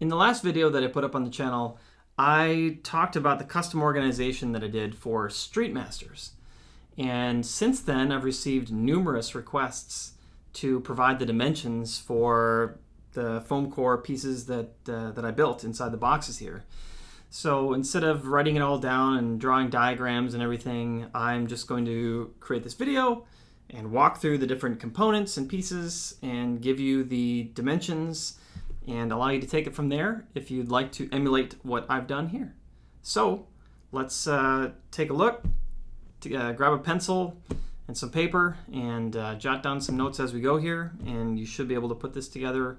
In the last video that I put up on the channel, I talked about the custom organization that I did for Street Masters. And since then, I've received numerous requests to provide the dimensions for the foam core pieces that I built inside the boxes here. So instead of writing it all down and drawing diagrams and everything, I'm just going to create this video and walk through the different components and pieces and give you the dimensions and allow you to take it from there if you'd like to emulate what I've done here. So let's take a look, grab a pencil and some paper and jot down some notes as we go here, and you should be able to put this together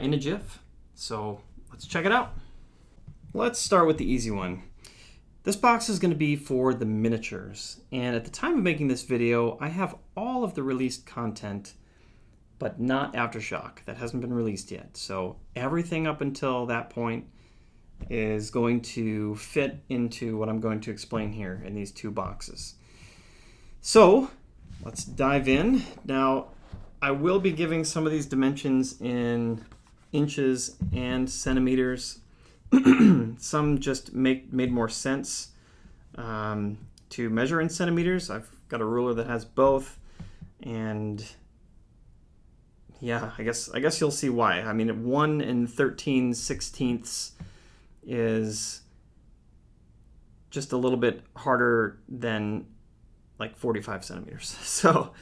in a GIF. So let's check it out. Let's start with the easy one. This box is going to be for the miniatures, and at the time of making this video I have all of the released content but not Aftershock. That hasn't been released yet. So everything up until that point is going to fit into what I'm going to explain here in these two boxes. So let's dive in. Now I will be giving some of these dimensions in inches and centimeters. Some just made more sense to measure in centimeters. I've got a ruler that has both, and yeah, I guess you'll see why. I mean, 1 and 13/16 is just a little bit harder than like 45 centimeters. So,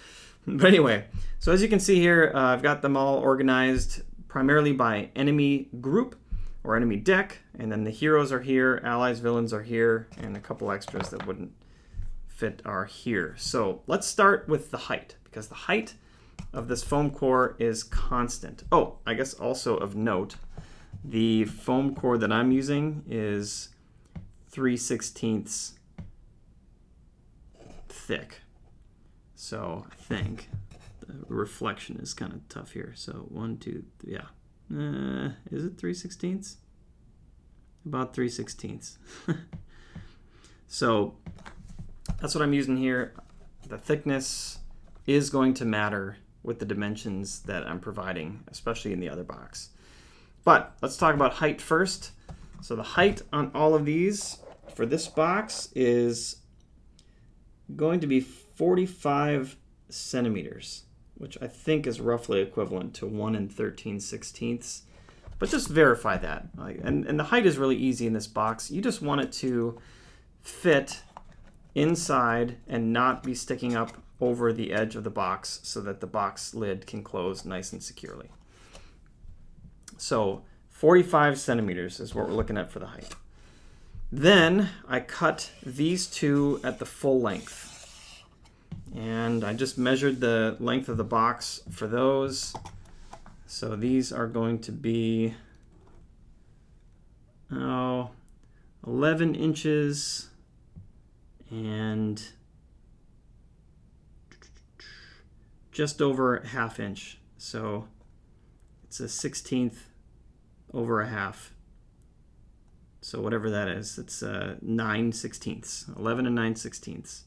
but anyway, so as you can see here, I've got them all organized primarily by enemy group or enemy deck, and then the heroes are here, allies, villains are here, and a couple extras that wouldn't fit are here. So let's start with the height, because the height of this foam core is constant. Oh, I guess also of note, the foam core that I'm using is 3/16 thick. So I think the reflection is kind of tough here. So 1, 2, 3, yeah. Is it 3/16? About 3/16. So that's what I'm using here. The thickness is going to matter with the dimensions that I'm providing, especially in the other box. But let's talk about height first. So the height on all of these for this box is going to be 45 centimeters, which I think is roughly equivalent to 1 and 13/16. But just verify that. And the height is really easy in this box. You just want it to fit inside and not be sticking up over the edge of the box so that the box lid can close nice and securely. So 45 centimeters is what we're looking at for the height. Then I cut these two at the full length. And I just measured the length of the box for those. So these are going to be 11 inches and just over a ½ inch. So it's a 1/16 over a half. So whatever that is, it's 9/16, 11 and 9/16.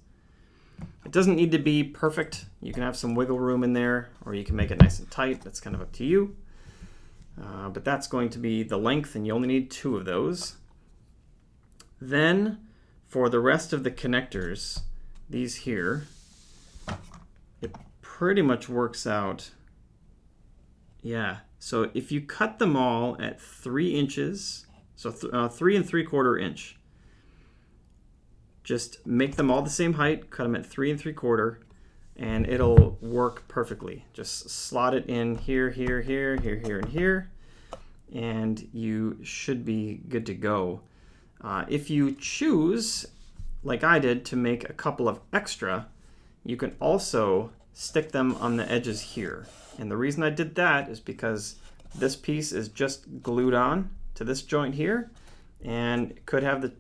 It doesn't need to be perfect. You can have some wiggle room in there, or you can make it nice and tight. That's kind of up to you. But that's going to be the length, and you only need 2 of those. Then for the rest of the connectors, these here, it pretty much works out. Yeah, so if you cut them all at 3 inches, so 3 3/4 inch, just make them all the same height, cut them at 3 3/4, and it'll work perfectly. Just slot it in here, here, here, here, here, and here, and you should be good to go. If you choose, like I did, to make a couple of extra, you can also stick them on the edges here. And the reason I did that is because this piece is just glued on to this joint here, and it could have the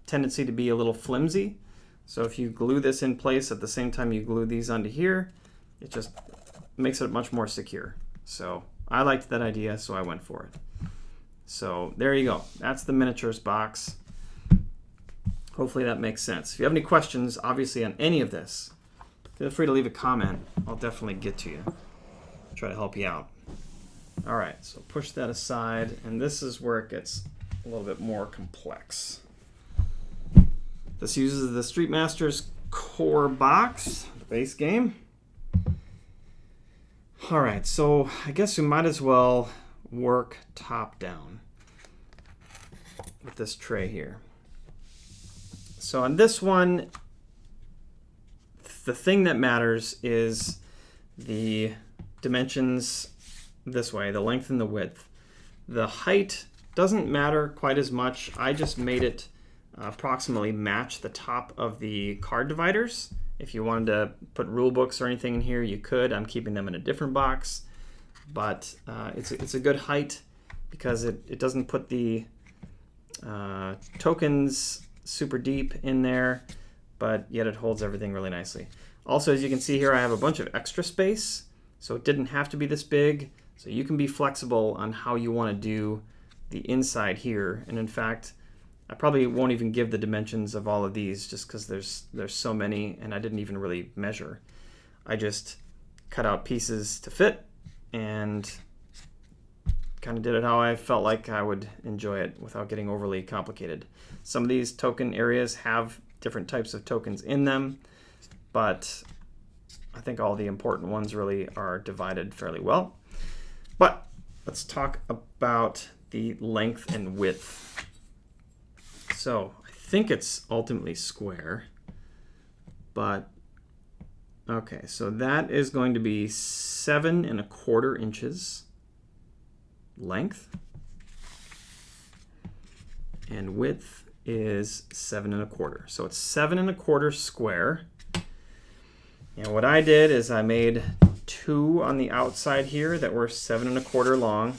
tendency to be a little flimsy. So if you glue this in place at the same time you glue these onto here, it just makes it much more secure. So I liked that idea, so I went for it. So there you go. That's the miniatures box. Hopefully that makes sense. If you have any questions, obviously, on any of this, feel free to leave a comment. I'll definitely get to you. Try to help you out. All right, so push that aside, and this is where it gets a little bit more complex. This uses the Street Masters core box, the base game. All right, so I guess we might as well work top down with this tray here. So on this one, the thing that matters is the dimensions this way, the length and the width. The height doesn't matter quite as much. I just made it approximately match the top of the card dividers. If you wanted to put rule books or anything in here, you could. I'm keeping them in a different box, but it's a good height because it doesn't put the tokens super deep in there, but yet it holds everything really nicely. Also, as you can see here, I have a bunch of extra space, so it didn't have to be this big. So you can be flexible on how you want to do the inside here. And in fact, I probably won't even give the dimensions of all of these just because there's so many and I didn't even really measure. I just cut out pieces to fit and kind of did it how I felt like I would enjoy it without getting overly complicated. Some of these token areas have different types of tokens in them, but I think all the important ones really are divided fairly well. But let's talk about the length and width. So I think it's ultimately square, but okay, so that is going to be 7 1/4 inches length, and width is 7 1/4. So it's 7 1/4 square. And what I did is I made 2 on the outside here that were 7 1/4 long.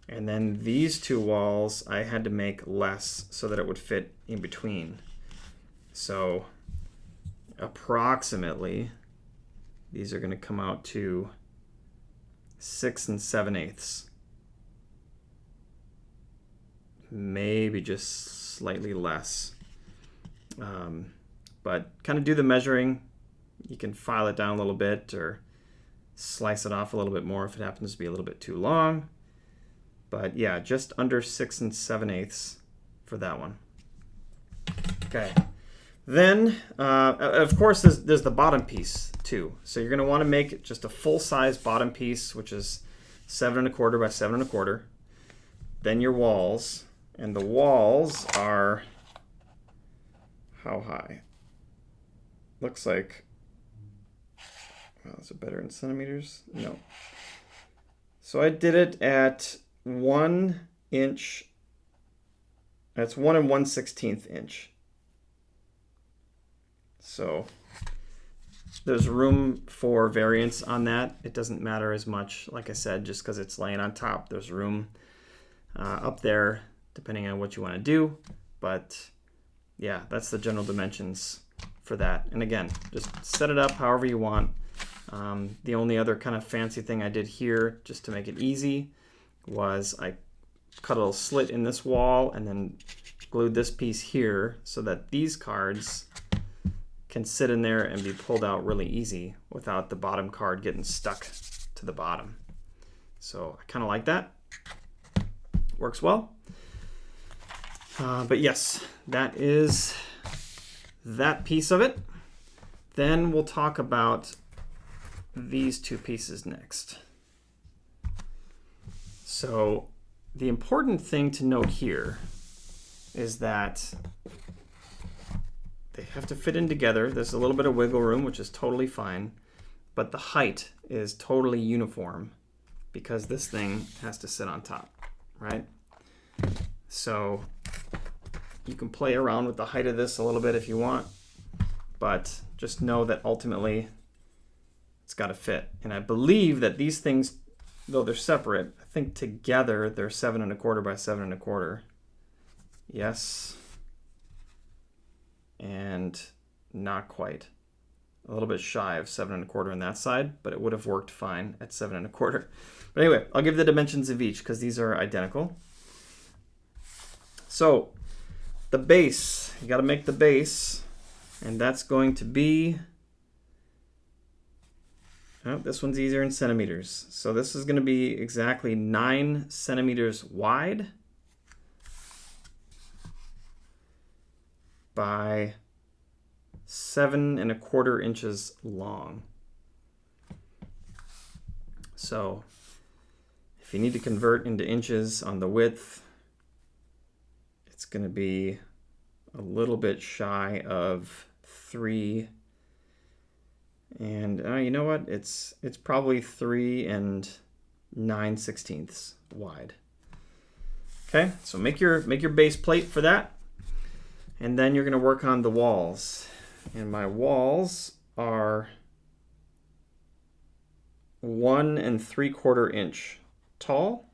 And then these 2 walls I had to make less so that it would fit in between. So approximately these are going to come out to 6 7/8. Maybe just slightly less. But kind of do the measuring. You can file it down a little bit or slice it off a little bit more if it happens to be a little bit too long. But yeah, just under 6 7/8 for that one. Okay. Then, of course, there's the bottom piece too. So you're going to want to make just a full-size bottom piece, which is 7 1/4 by 7 1/4. Then your walls, and the walls are how high? Looks like, well, is it better in centimeters? No. So I did it at 1 inch. That's 1 1/16 inch. So there's room for variance on that. It doesn't matter as much, like I said, just because it's laying on top. There's room up there depending on what you want to do. But yeah, that's the general dimensions for that. And again, just set it up however you want. The only other kind of fancy thing I did here, just to make it easy, was I cut a little slit in this wall and then glued this piece here so that these cards can sit in there and be pulled out really easy without the bottom card getting stuck to the bottom. So I kind of like that. Works well. But yes, that is that piece of it. Then we'll talk about these 2 pieces next. So the important thing to note here is that they have to fit in together. There's a little bit of wiggle room, which is totally fine, but the height is totally uniform because this thing has to sit on top, right? So you can play around with the height of this a little bit if you want, but just know that ultimately it's got to fit. And I believe that these things, though they're separate, I think together they're 7 1/4 by 7 1/4. Yes. And not quite. A little bit shy of 7 1/4 on that side, but it would have worked fine at 7 1/4. But anyway, I'll give the dimensions of each because these are identical. So the base, you got to make the base, and that's going to be Oh, this one's easier in centimeters. So this is going to be exactly 9 centimeters wide by 7¼ inches long. So if you need to convert into inches on the width, it's going to be a little bit shy of 3. And you know what? It's probably 3 9/16 wide. Okay, so make your base plate for that. And then you're going to work on the walls. And my walls are 1 3/4 inch tall.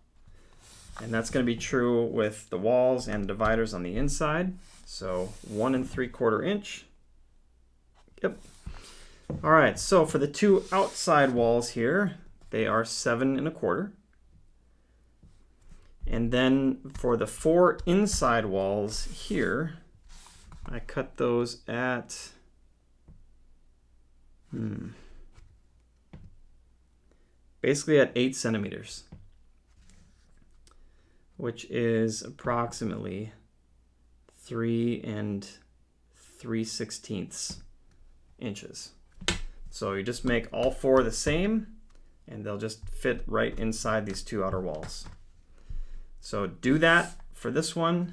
And that's going to be true with the walls and dividers on the inside. So 1 3/4 inch. Yep. All right, so for the 2 outside walls here, they are 7 1/4. And then for the 4 inside walls here, I cut those at basically at 8 centimeters, which is approximately 3 3/16 inches. So you just make all 4 the same, and they'll just fit right inside these 2 outer walls. So do that for this one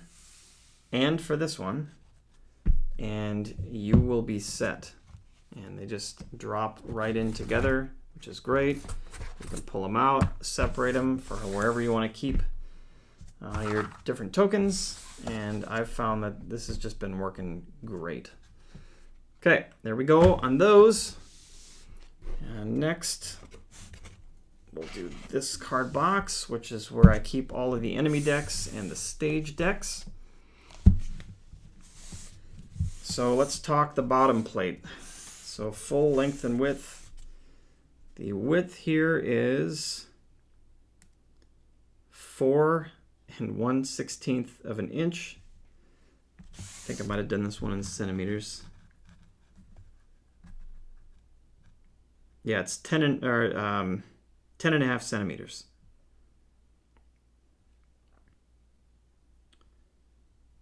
and for this one, and you will be set. And they just drop right in together, which is great. You can pull them out, separate them for wherever you want to keep your different tokens, and I've found that this has just been working great. Okay, there we go on those. And next, we'll do this card box, which is where I keep all of the enemy decks and the stage decks. So let's talk the bottom plate. So full length and width. The width here is 4 1/16 of an inch. I think I might have done this one in centimeters. Yeah, it's 10.5 centimeters.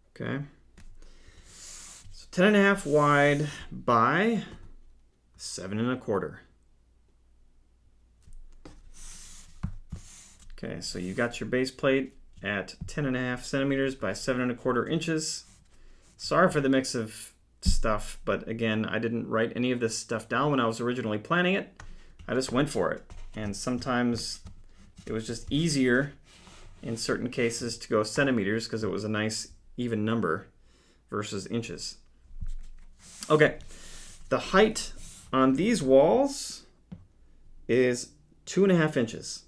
Okay. So 10.5 wide by 7 1/4. Okay, so you got your base plate at 10.5 centimeters by 7 1/4 inches. Sorry for the mix of stuff, but again, I didn't write any of this stuff down when I was originally planning it. I just went for it. And sometimes it was just easier in certain cases to go centimeters because it was a nice even number versus inches. Okay, the height on these walls is 2.5 inches.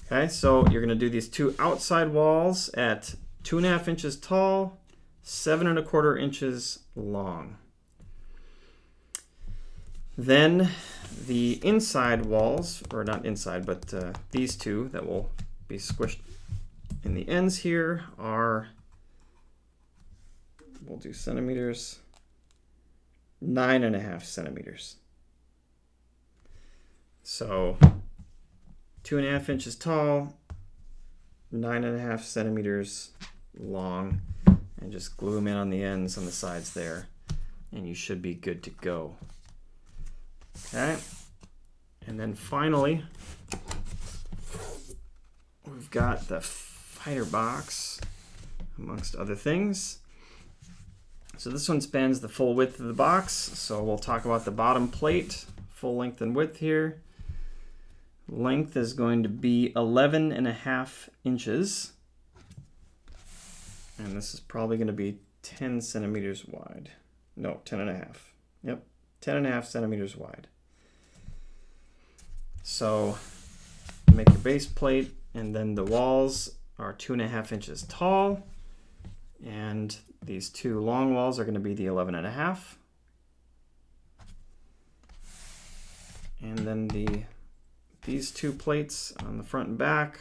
Okay, so you're going to do these 2 outside walls at 2.5 inches tall, 7 1/4 inches long. Then the inside walls, or not inside, but these 2 that will be squished in the ends here are, we'll do centimeters, 9.5 centimeters. So 2.5 inches tall, 9.5 centimeters long, and just glue them in on the ends on the sides there, and you should be good to go. Okay, and then finally, we've got the fighter box, amongst other things. So this one spans the full width of the box, so we'll talk about the bottom plate, full length and width here. Length is going to be 11.5 inches. And this is probably going to be 10 centimeters wide. No, 10.5. Yep, 10.5 centimeters wide. So make your base plate, and then the walls are 2.5 inches tall. And these 2 long walls are going to be the 11.5. And then these 2 plates on the front and back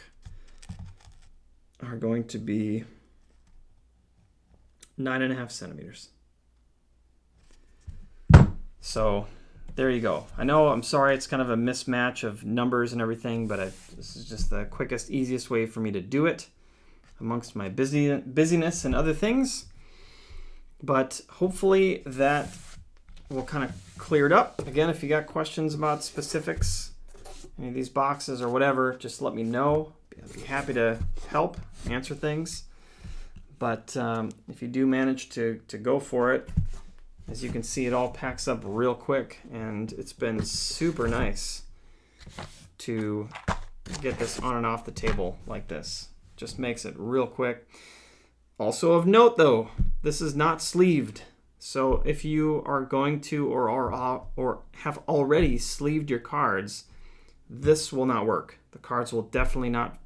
are going to be 9.5 centimeters. So there you go. I know, I'm sorry, it's kind of a mismatch of numbers and everything, but this is just the quickest, easiest way for me to do it amongst my busyness and other things. But hopefully that will kind of clear it up. Again, if you got questions about specifics, any of these boxes or whatever, just let me know. I'd be happy to help answer things. But if you do manage to go for it, as you can see, it all packs up real quick, and it's been super nice to get this on and off the table like this. Just makes it real quick. Also of note though, this is not sleeved. So if you are going to or have already sleeved your cards, this will not work. The cards will definitely not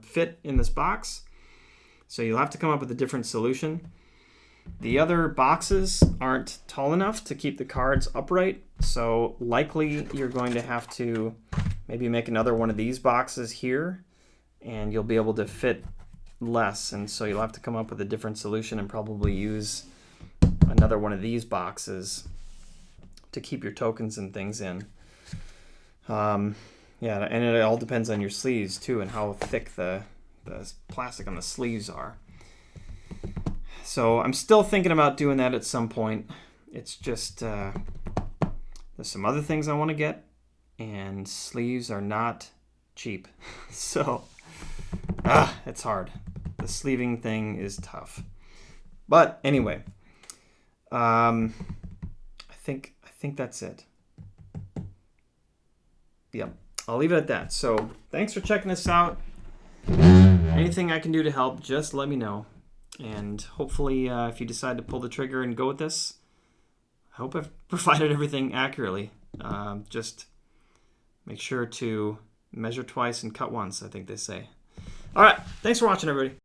fit in this box. So you'll have to come up with a different solution. The other boxes aren't tall enough to keep the cards upright, so likely you're going to have to maybe make another one of these boxes here, and you'll be able to fit less, and so you'll have to come up with a different solution and probably use another one of these boxes to keep your tokens and things in. Yeah, and it all depends on your sleeves too and how thick the plastic on the sleeves are. So I'm still thinking about doing that at some point. It's just there's some other things I want to get, and sleeves are not cheap. So it's hard. The sleeving thing is tough. But anyway, I think that's it. Yep, I'll leave it at that. So thanks for checking this out. Anything I can do to help, just let me know. And hopefully, if you decide to pull the trigger and go with this, I hope I've provided everything accurately. Just make sure to measure twice and cut once, I think they say. All right, thanks for watching, everybody.